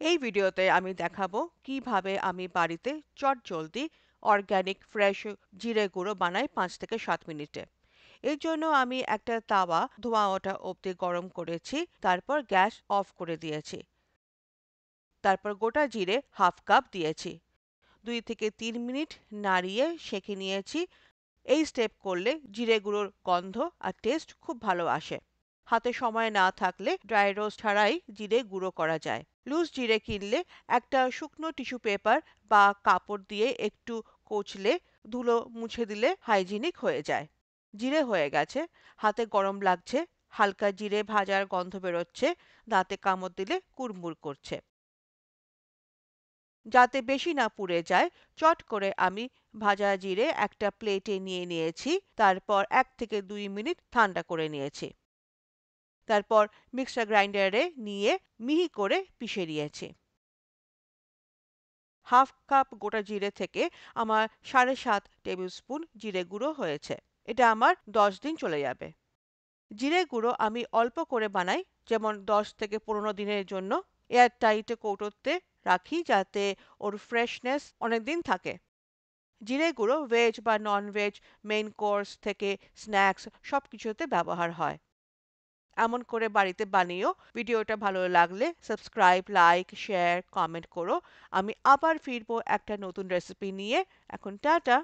এই ভিডিওতে আমি দেখাবো কিভাবে আমি বাড়িতে চটজলদি অর্গানিক ফ্রেশ জিরে গুঁড়ো বানাই 5 থেকে 7 মিনিটে। এর জন্য আমি একটা তাওয়া ধোঁয়া ওঠা অবধি গরম করেছি, তারপর গ্যাস অফ করে দিয়েছি। তারপর গোটা জিরে হাফ কাপ দিয়েছি। 2 থেকে 3 মিনিট নাড়িয়ে সেঁকে নিয়েছি। এই স্টেপ করলে জিরে গুঁড়োর গন্ধ আর টেস্ট খুব ভালো আসে। হাতে সময় না থাকলে ড্রাই রোস্ট ছাড়াই জিরে গুঁড়ো করা যায়। লুজ জিরে কিনলে একটা শুকনো টিস্যু পেপার বা কাপড় দিয়ে একটু কচলে ধুলো মুছে দিলে হাইজিনিক হয়ে যায়। জিরে হয়ে গেছে, হাতে গরম লাগছে, হালকা জিরে ভাজার গন্ধ বেরোচ্ছে, দাঁতে কামড় দিলে কুড়মুড় করছে। যাতে বেশি না পুড়ে যায়, চট করে আমি ভাজা জিরে একটা প্লেটে নিয়ে নিয়েছি। তারপর 1 থেকে 2 মিনিট ঠান্ডা করে নিয়েছি। তারপর মিক্সার গ্রাইন্ডারে নিয়ে মিহি করে পিষে নিয়েছি। হাফ কাপ গোটা জিরে থেকে আমার 7.5 টেবিল স্পুন জিরে গুঁড়ো হয়েছে। এটা আমার 10 দিন চলে যাবে। জিরে গুঁড়ো আমি অল্প করে বানাই, যেমন 10 থেকে 15 দিনের জন্য। এয়ার টাইট কৌটোতে রাখি যাতে ওর ফ্রেশনেস অনেকদিন থাকে। জিরে গুঁড়ো ভেজ বা নন ভেজ, মেইন কোর্স থেকে স্ন্যাক্স সবকিছুতে ব্যবহার হয়। এমন করে বাড়িতে বানিও। ভিডিওটা ভালো লাগলে সাবস্ক্রাইব, লাইক, শেয়ার, কমেন্ট করো। আমি আবার ফিরবো একটা নতুন রেসিপি নিয়ে। এখন টাটা।